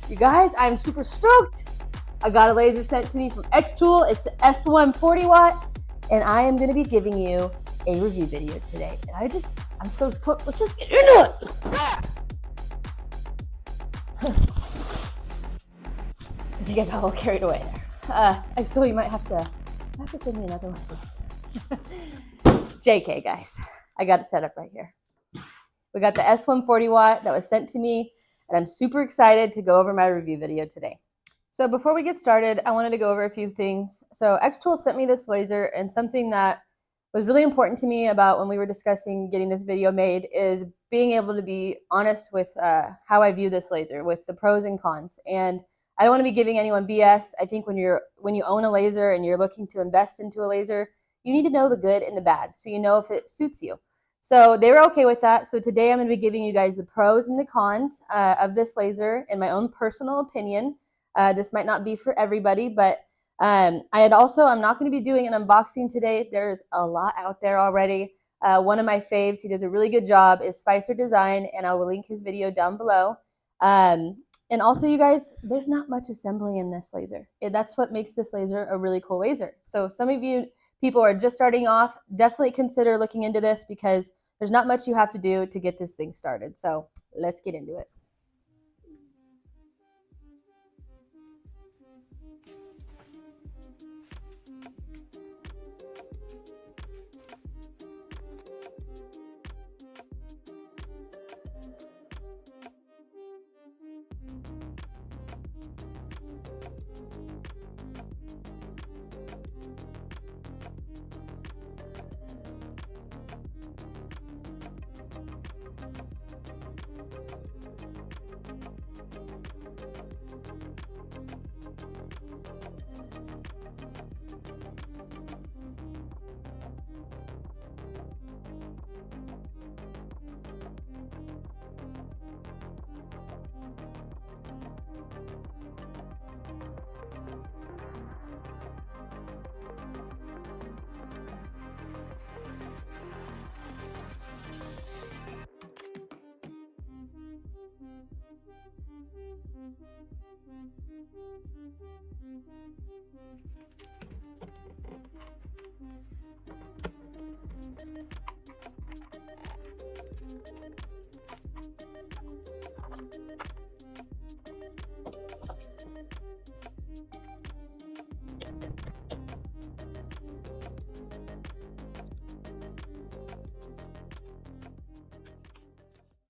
You guys, I'm super stoked. I got a laser sent to me from XTOOL. It's the S1 40 watt, and I am going to be giving you a review video today. And I'm so, let's just get into it. I think I got a little carried away there. XTOOL, you might have to send me another one of these. JK, guys. I got it set up right here. We got the S1 40 watt that was sent to me, and I'm super excited to go over my review video today. So before we get started, I wanted to go over a few things. So XTOOL sent me this laser, and something that was really important to me about when we were discussing getting this video made is being able to be honest with how I view this laser, with the pros and cons. And I don't want to be giving anyone BS. I think when you own a laser and you're looking to invest into a laser, you need to know the good and the bad so you know if it suits you. So they were okay with that. So today I'm going to be giving you guys the pros and the cons of this laser in my own personal opinion. This might not be for everybody, but I'm not going to be doing an unboxing today. There's a lot out there already. One of my faves, he does a really good job, is Spicer Design, and I will link his video down below. And also, you guys, there's not much assembly in this laser. That's what makes this laser a really cool laser. So some of you people are just starting off, definitely consider looking into this because there's not much you have to do to get this thing started. So let's get into it.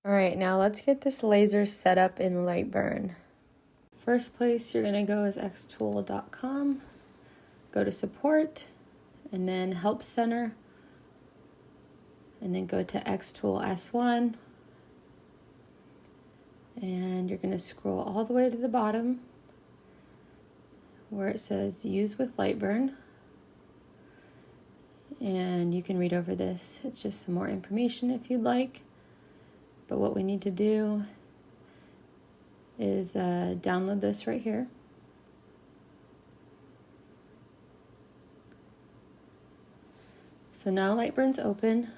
All right, now let's get this laser set up in Lightburn. First place you're gonna go is xtool.com, go to support, and then help center, and then go to XTOOL S1, and you're gonna scroll all the way to the bottom where it says use with Lightburn, and you can read over this. It's just some more information if you'd like. But what we need to do is download this right here. So now Lightburn's open.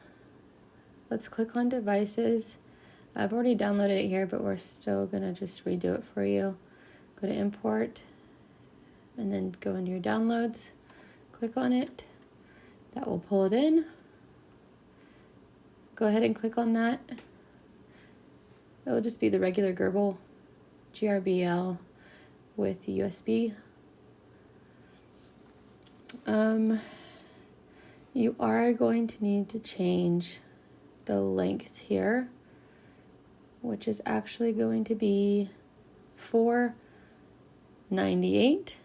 Let's click on devices. I've already downloaded it here, but we're still gonna just redo it for you. Go to import and then go into your downloads. Click on it. That will pull it in. Go ahead and click on that. It will just be the regular Gerbil GRBL with USB. You are going to need to change the length here, which is actually going to be 498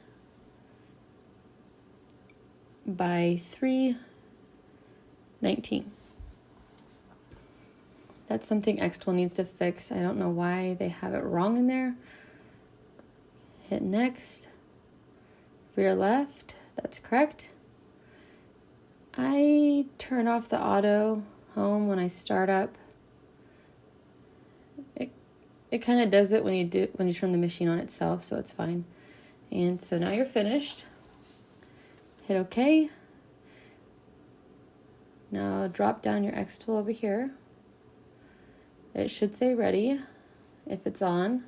by 319. That's something XTOOL needs to fix. I don't know why they have it wrong in there. Hit next. Rear left. That's correct. I turn off the auto home when I start up. It kind of does it when you turn the machine on itself, so it's fine. And so now you're finished. Hit OK. Now drop down your XTOOL over here. It should say ready if it's on.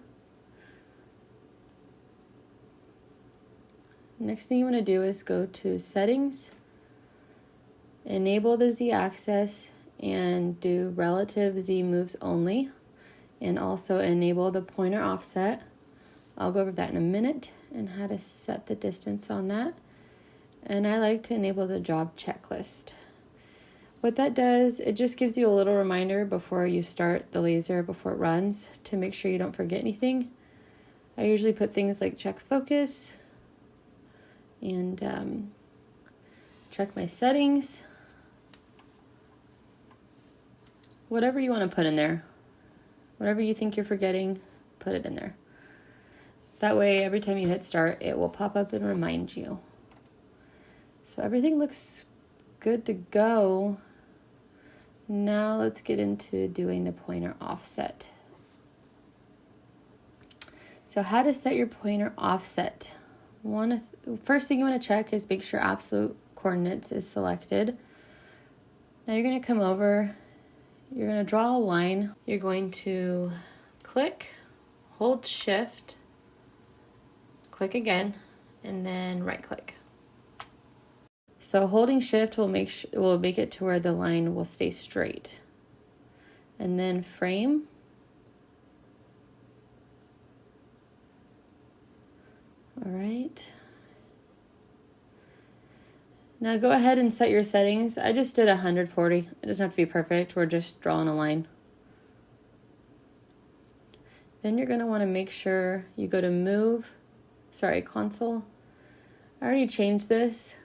Next thing you want to do is go to Settings, enable the Z-axis, and do relative Z moves only, and also enable the pointer offset. I'll go over that in a minute and how to set the distance on that. And I like to enable the job checklist. What that does, it just gives you a little reminder before you start the laser, before it runs, to make sure you don't forget anything. I usually put things like check focus and check my settings. Whatever you want to put in there. Whatever you think you're forgetting, put it in there. That way, every time you hit start, it will pop up and remind you. So everything looks good to go. Now let's get into doing the pointer offset. So how to set your pointer offset. First thing you want to check is make sure absolute coordinates is selected. Now you're going to come over, you're going to draw a line. You're going to click, hold shift, click again, and then right click. So holding shift will make it to where the line will stay straight. And then frame. All right. Now go ahead and set your settings. I just did 140. It doesn't have to be perfect. We're just drawing a line. Then you're going to want to make sure you go to console. I already changed this.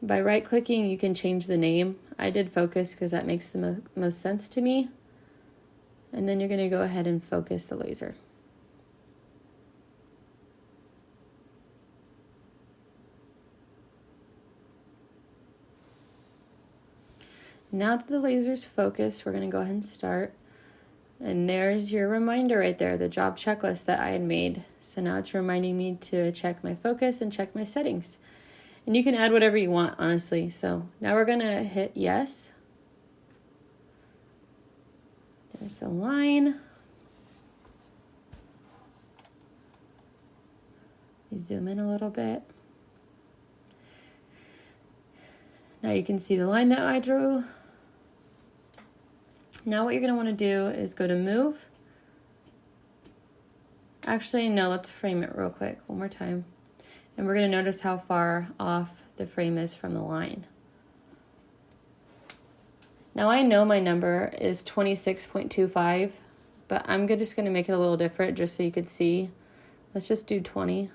By right-clicking, you can change the name. I did focus because that makes the most sense to me. And then you're going to go ahead and focus the laser. Now that the laser's focused, we're going to go ahead and start. And there's your reminder right there, the job checklist that I had made. So now it's reminding me to check my focus and check my settings. And you can add whatever you want, honestly. So now we're going to hit yes. There's the line. You zoom in a little bit. Now you can see the line that I drew. Now what you're going to want to do is go to move. Actually, no, let's frame it real quick one more time. And we're going to notice how far off the frame is from the line. Now I know my number is 26.25, but I'm just going to make it a little different just so you could see. Let's just do 20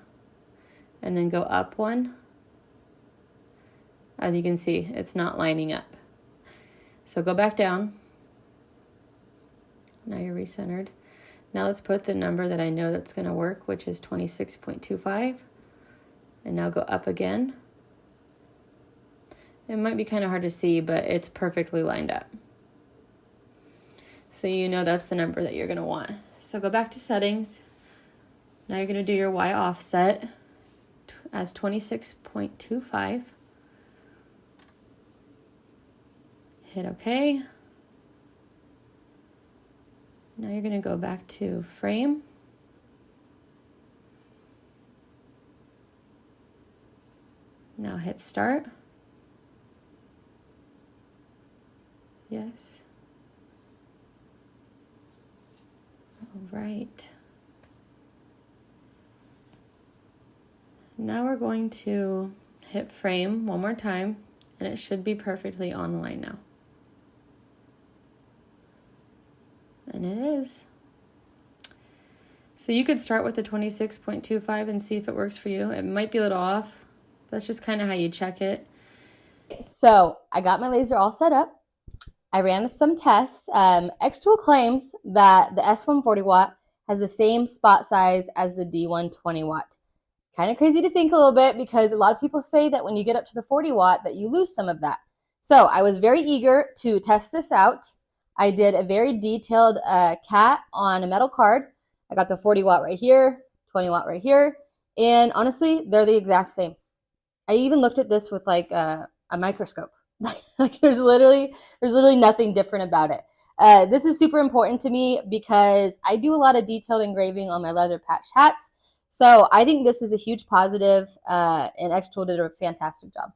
and then go up one. As you can see, it's not lining up. So go back down. Now you're recentered. Now let's put the number that I know that's going to work, which is 26.25. And now go up again. It might be kind of hard to see, but it's perfectly lined up. So you know that's the number that you're going to want. So go back to settings. Now you're going to do your Y offset as 26.25. Hit OK. Now you're going to go back to frame. Now hit start. Yes. All right. Now we're going to hit frame one more time, and it should be perfectly on the line now. And it is. So you could start with the 26.25 and see if it works for you. It might be a little off. That's just kind of how you check it. So I got my laser all set up. I ran some tests. XTOOL claims that the S140 watt has the same spot size as the D120 watt. Kind of crazy to think a little bit because a lot of people say that when you get up to the 40 watt that you lose some of that. So I was very eager to test this out. I did a very detailed cat on a metal card. I got the 40 watt right here, 20 watt right here, and honestly, they're the exact same. I even looked at this with like a microscope. Like there's literally nothing different about it. This is super important to me because I do a lot of detailed engraving on my leather patch hats. So I think this is a huge positive, and XTOOL did a fantastic job.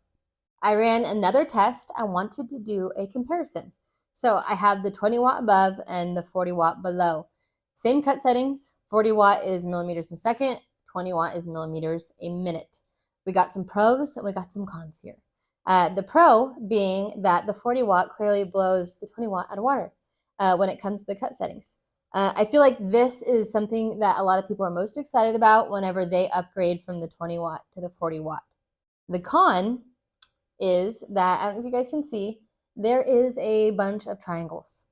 I ran another test. I wanted to do a comparison. So I have the 20 watt above and the 40 watt below. Same cut settings. 40 watt is millimeters a second. 20 watt is millimeters a minute. We got some pros and we got some cons here. The pro being that the 40 watt clearly blows the 20 watt out of water when it comes to the cut settings. I feel like this is something that a lot of people are most excited about whenever they upgrade from the 20 watt to the 40 watt. The con is that, I don't know if you guys can see, there is a bunch of triangles.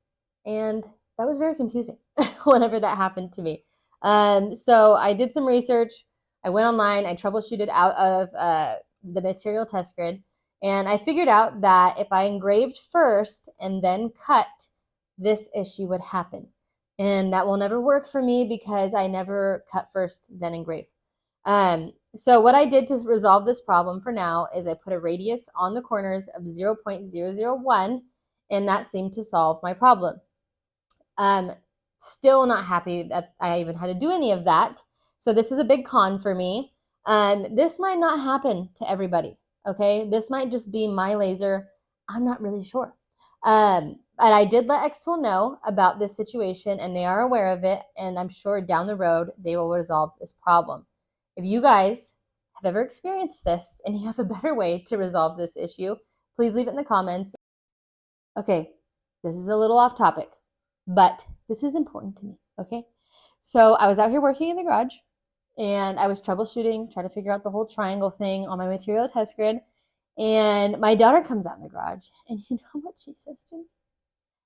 And that was very confusing whenever that happened to me. So I did some research. I went online. I troubleshooted out of the material test grid. And I figured out that if I engraved first and then cut, this issue would happen. And that will never work for me because I never cut first, then engrave. So what I did to resolve this problem for now is I put a radius on the corners of 0.001, and that seemed to solve my problem. Still not happy that I even had to do any of that. So this is a big con for me. This might not happen to everybody, okay? This might just be my laser. I'm not really sure. And I did let XTOOL know about this situation, and they are aware of it, and I'm sure down the road they will resolve this problem. If you guys have ever experienced this and you have a better way to resolve this issue, please leave it in the comments. Okay, this is a little off topic, but this is important to me, okay? So I was out here working in the garage, and I was troubleshooting, trying to figure out the whole triangle thing on my material test grid, and my daughter comes out in the garage, and you know what she says to me?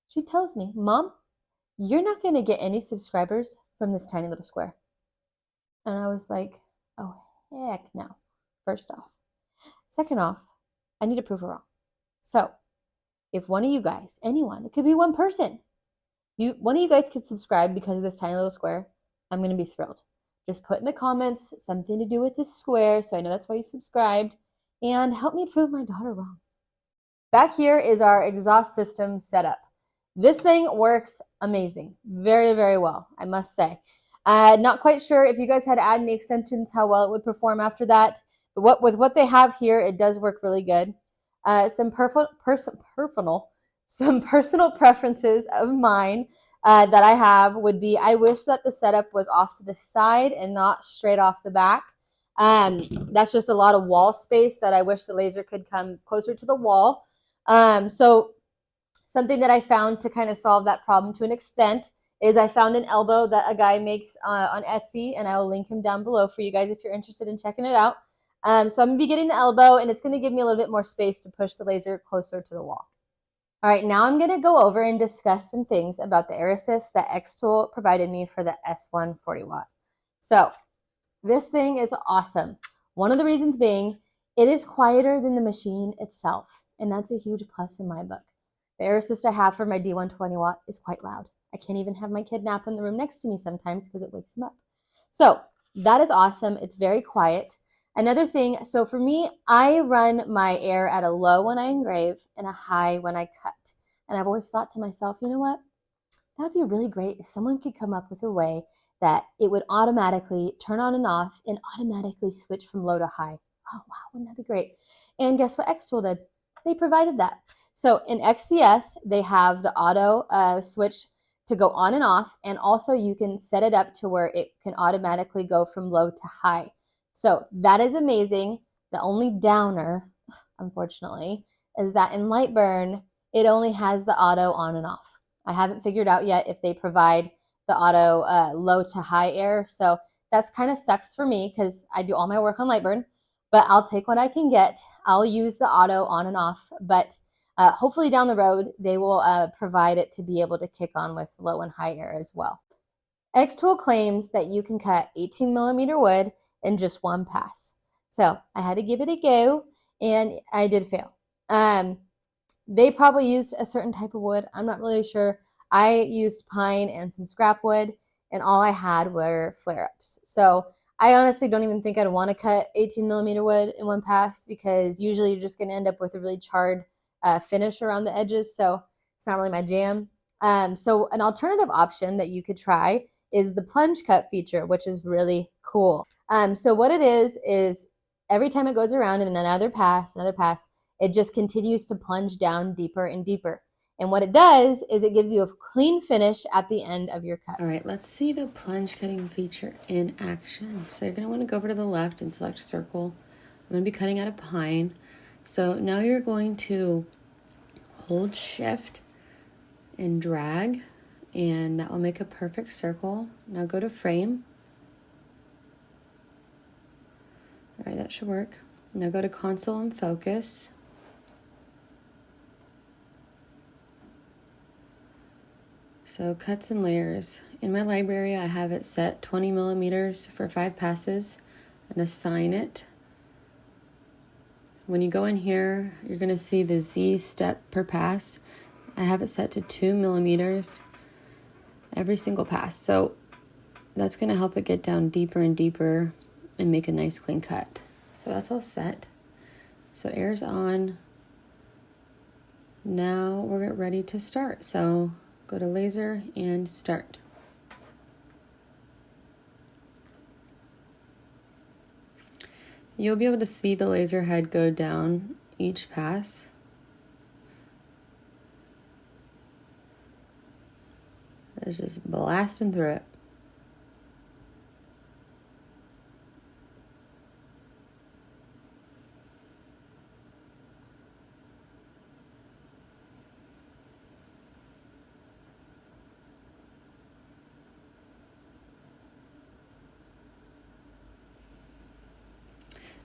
She tells me, Mom, you're not going to get any subscribers from this tiny little square. And I was like, oh, heck no, first off. Second off, I need to prove her wrong. So if one of you guys, anyone, it could be one person, one of you guys could subscribe because of this tiny little square, I'm going to be thrilled. Just put in the comments something to do with this square so I know that's why you subscribed, and help me prove my daughter wrong. Back here is our exhaust system setup. This thing works amazing. Very, very well, I must say. Not quite sure if you guys had to add any extensions, how well it would perform after that. But with what they have here, it does work really good. Some personal preferences of mine that I have would be, I wish that the setup was off to the side and not straight off the back. That's just a lot of wall space that I wish the laser could come closer to the wall. So something that I found to kind of solve that problem to an extent is I found an elbow that a guy makes on Etsy, and I will link him down below for you guys if you're interested in checking it out. So I'm going to be getting the elbow, and it's going to give me a little bit more space to push the laser closer to the wall. All right, now I'm going to go over and discuss some things about the air assist that XTOOL provided me for the S1 40 watt. So this thing is awesome. One of the reasons being, it is quieter than the machine itself, and that's a huge plus in my book. The air assist I have for my D120 watt is quite loud. I can't even have my kid nap in the room next to me sometimes because it wakes him up. So that is awesome. It's very quiet. Another thing, so for me, I run my air at a low when I engrave and a high when I cut. And I've always thought to myself, you know what? That would be really great if someone could come up with a way that it would automatically turn on and off and automatically switch from low to high. Oh, wow, wouldn't that be great? And guess what XTOOL did? They provided that. So in XCS, they have the auto switch to go on and off, and also you can set it up to where it can automatically go from low to high. So that is amazing. The only downer, unfortunately, is that in Lightburn, it only has the auto on and off. I haven't figured out yet if they provide the auto low to high air, so that's kind of sucks for me because I do all my work on Lightburn, but I'll take what I can get. I'll use the auto on and off, but hopefully down the road, they will provide it to be able to kick on with low and high air as well. XTOOL claims that you can cut 18 millimeter wood in just one pass. So I had to give it a go, and I did fail. They probably used a certain type of wood. I'm not really sure. I used pine and some scrap wood, and all I had were flare-ups. So I honestly don't even think I'd want to cut 18 millimeter wood in one pass because usually you're just going to end up with a really charred finish around the edges. So it's not really my jam. So an alternative option that you could try is the plunge cut feature, which is really cool. So what it is every time it goes around in another pass, it just continues to plunge down deeper and deeper. And what it does is it gives you a clean finish at the end of your cuts. All right, let's see the plunge cutting feature in action. So you're going to want to go over to the left and select circle. I'm going to be cutting out a pine. So now you're going to hold shift and drag, and that will make a perfect circle. Now go to frame. All right, that should work. Now go to console and focus. So cuts and layers. In my library, I have it set 20 millimeters for 5 passes and assign it. When you go in here, you're going to see the Z step per pass. I have it set to 2 millimeters every single pass. So that's going to help it get down deeper and deeper and make a nice clean cut. So that's all set. So air's on. Now we're ready to start. So go to laser and start. You'll be able to see the laser head go down each pass. It's just blasting through it.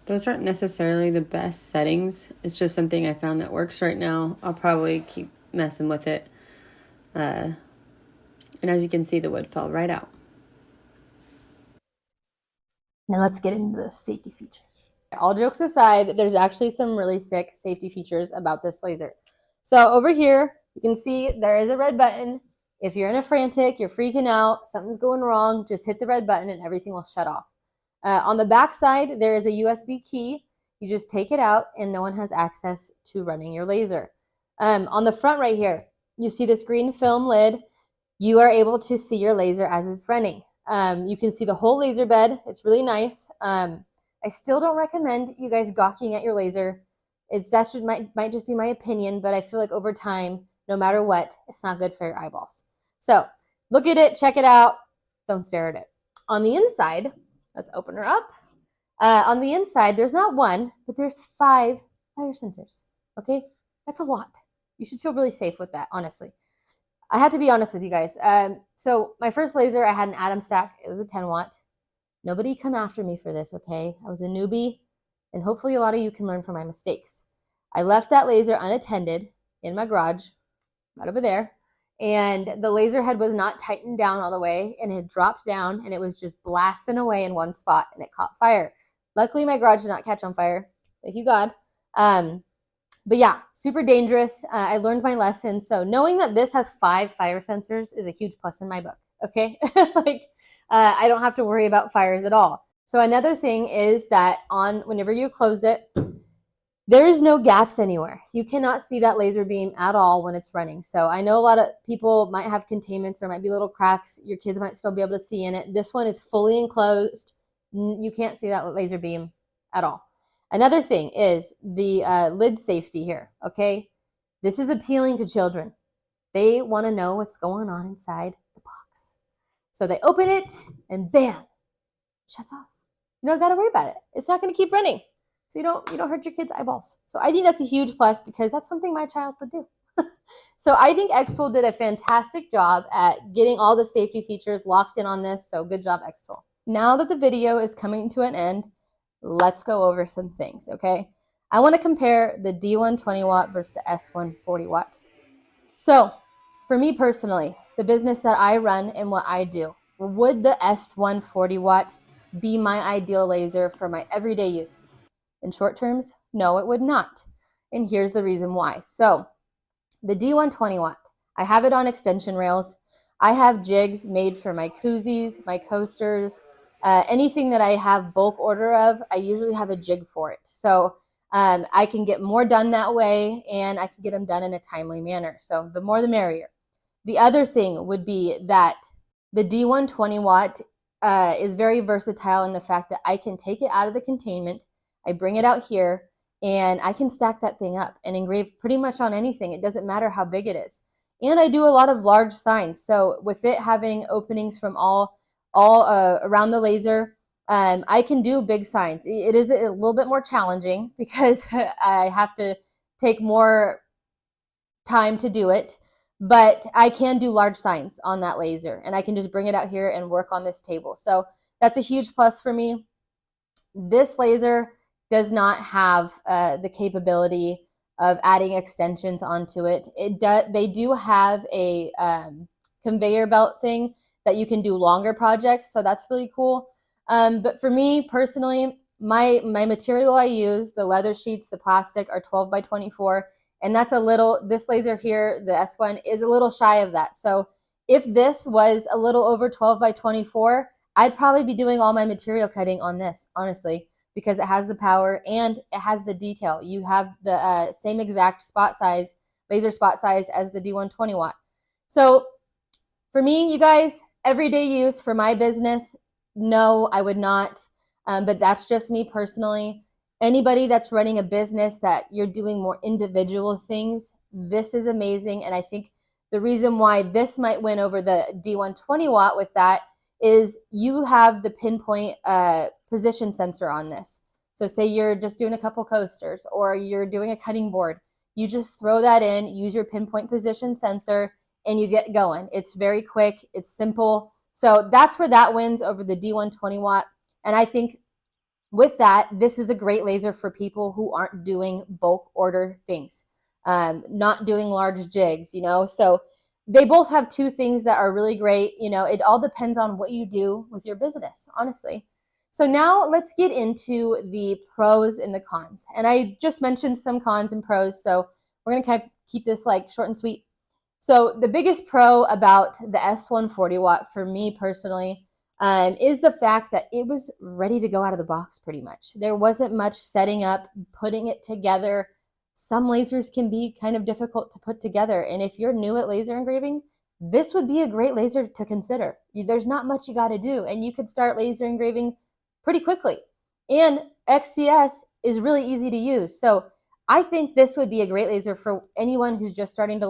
Those aren't necessarily the best settings. It's just something I found that works right now. I'll probably keep messing with it. And as you can see, the wood fell right out. Now let's get into those safety features. All jokes aside, there's actually some really sick safety features about this laser. So over here, you can see there is a red button. If you're in a frantic, you're freaking out, something's going wrong, just hit the red button and everything will shut off. On the back side, there is a USB key. You just take it out and no one has access to running your laser. On the front right here, you see this green film lid. You are able to see your laser as it's running. You can see the whole laser bed. It's really nice. I still don't recommend you guys gawking at your laser. Might just be my opinion, but I feel like over time, no matter what, it's not good for your eyeballs. So look at it, check it out. Don't stare at it. On the inside, let's open her up. On the inside, there's not one, but there's 5 fire sensors. Okay, that's a lot. You should feel really safe with that, honestly. I have to be honest with you guys. So my first laser, I had an atom stack. It was a 10 watt. Nobody come after me for this, okay? I was a newbie, and hopefully a lot of you can learn from my mistakes. I left that laser unattended in my garage, right over there, and the laser head was not tightened down all the way, and it had dropped down, and it was just blasting away in one spot, and it caught fire. Luckily, my garage did not catch on fire. Thank you, God. But yeah, super dangerous. I learned my lesson. So knowing that this has 5 fire sensors is a huge plus in my book, okay? I don't have to worry about fires at all. So another thing is that whenever you close it, there is no gaps anywhere. You cannot see that laser beam at all when it's running. So I know a lot of people might have containments. There might be little cracks. Your kids might still be able to see in it. This one is fully enclosed. You can't see that laser beam at all. Another thing is the lid safety here, okay? This is appealing to children. They want to know what's going on inside the box. So they open it and bam, it shuts off. You don't got to worry about it. It's not going to keep running. So you don't hurt your kids' eyeballs. So I think that's a huge plus because that's something my child would do. So I think XTOOL did a fantastic job at getting all the safety features locked in on this. So good job, XTOOL. Now that the video is coming to an end, let's go over some things, okay? I want to compare the D120 watt versus the S1 40 watt. So for me personally, the business that I run and what I do, would the S1 40 watt be my ideal laser for my everyday use? In short terms, no, it would not. And here's the reason why. So the D120 watt, I have it on extension rails. I have jigs made for my koozies, my coasters, anything that I have bulk order of, I usually have a jig for it. So I can get more done that way and I can get them done in a timely manner. So the more the merrier. The other thing would be that The D120 watt is very versatile in the fact that I can take it out of the containment, I bring it out here, and I can stack that thing up and engrave pretty much on anything. It doesn't matter how big it is. And I do a lot of large signs. So with it having openings from all around the laser, I can do big signs. It is a little bit more challenging because I have to take more time to do it, but I can do large signs on that laser, and I can just bring it out here and work on this table. So that's a huge plus for me. This laser does not have the capability of adding extensions onto it. They do have a conveyor belt thing that you can do longer projects, so that's really cool. But for me personally, my material I use, the leather sheets, the plastic, are 12 by 24, and that's a little, this laser here, the S1, is a little shy of that. So if this was a little over 12 by 24, I'd probably be doing all my material cutting on this, honestly, because it has the power and it has the detail. You have the same exact spot size, laser spot size as the D120 watt. So for me, you guys, everyday use for my business, no, I would not. But that's just me personally. Anybody that's running a business that you're doing more individual things, this is amazing. And I think the reason why this might win over the D120 watt with that is you have the pinpoint position sensor on this. So say you're just doing a couple coasters or you're doing a cutting board. You just throw that in, use your pinpoint position sensor, and you get going. It's very quick. It's simple. So that's where that wins over the D120 watt. And I think with that, this is a great laser for people who aren't doing bulk order things, not doing large jigs, you know. So they both have two things that are really great. You know, it all depends on what you do with your business, honestly. So now let's get into the pros and the cons. And I just mentioned some cons and pros, so we're going to kind of keep this like short and sweet. So the biggest pro about the S140 watt for me personally is the fact that it was ready to go out of the box pretty much. There wasn't much setting up, putting it together. Some lasers can be kind of difficult to put together. And if you're new at laser engraving, this would be a great laser to consider. There's not much you got to do, and you could start laser engraving pretty quickly. And XCS is really easy to use. So I think this would be a great laser for anyone who's just starting to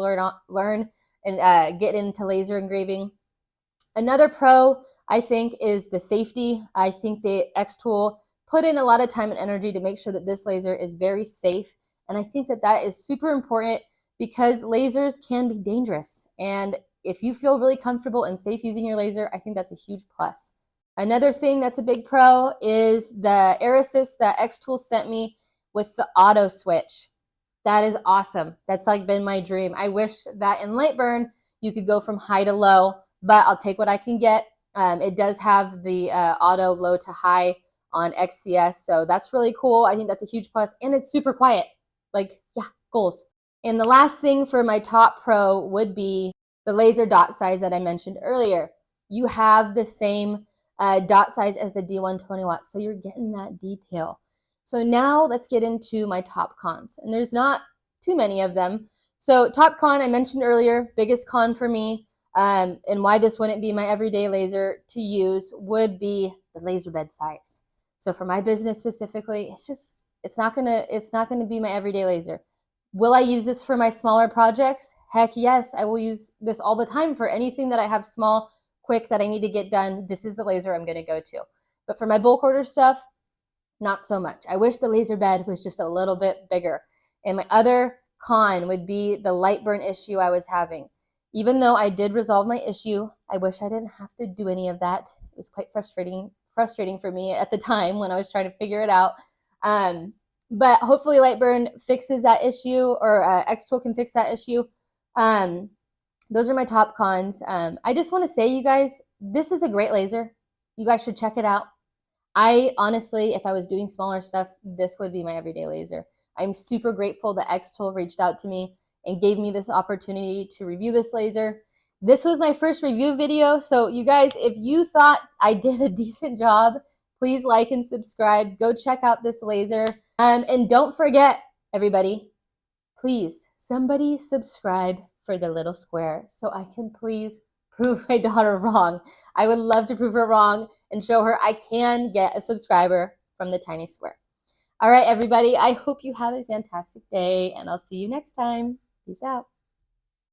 learn and get into laser engraving. Another pro, I think, is the safety. I think the XTOOL put in a lot of time and energy to make sure that this laser is very safe. And I think that that is super important because lasers can be dangerous. And if you feel really comfortable and safe using your laser, I think that's a huge plus. Another thing that's a big pro is the air assist that XTOOL sent me with the auto switch. That is awesome. That's like been my dream. I wish that in Lightburn you could go from high to low, but I'll take what I can get. It does have the auto low to high on XCS, so that's really cool. I think that's a huge plus, and it's super quiet. Like, yeah, goals. And the last thing for my top pro would be the laser dot size that I mentioned earlier. You have the same dot size as the D120 watt, so you're getting that detail. So now let's get into my top cons, and there's not too many of them. So top con I mentioned earlier, biggest con for me, and why this wouldn't be my everyday laser to use would be the laser bed size. So for my business specifically, it's not gonna be my everyday laser. Will I use this for my smaller projects? Heck yes, I will use this all the time for anything that I have small, quick, that I need to get done. This is the laser I'm gonna go to. But for my bulk order stuff, not so much. I wish the laser bed was just a little bit bigger. And my other con would be the Lightburn issue I was having. Even though I did resolve my issue, I wish I didn't have to do any of that. It was quite frustrating for me at the time when I was trying to figure it out. But hopefully Lightburn fixes that issue, or XTOOL can fix that issue. Those are my top cons. I just want to say, you guys, this is a great laser. You guys should check it out. I honestly, if I was doing smaller stuff, this would be my everyday laser. I'm super grateful that XTOOL reached out to me and gave me this opportunity to review this laser. This was my first review video, so you guys, if you thought I did a decent job, please like and subscribe. Go check out this laser. And don't forget, everybody, please, somebody subscribe for the little square so I can please prove my daughter wrong. I would love to prove her wrong and show her I can get a subscriber from the tiny square. All right, everybody, I hope you have a fantastic day, and I'll see you next time. Peace out.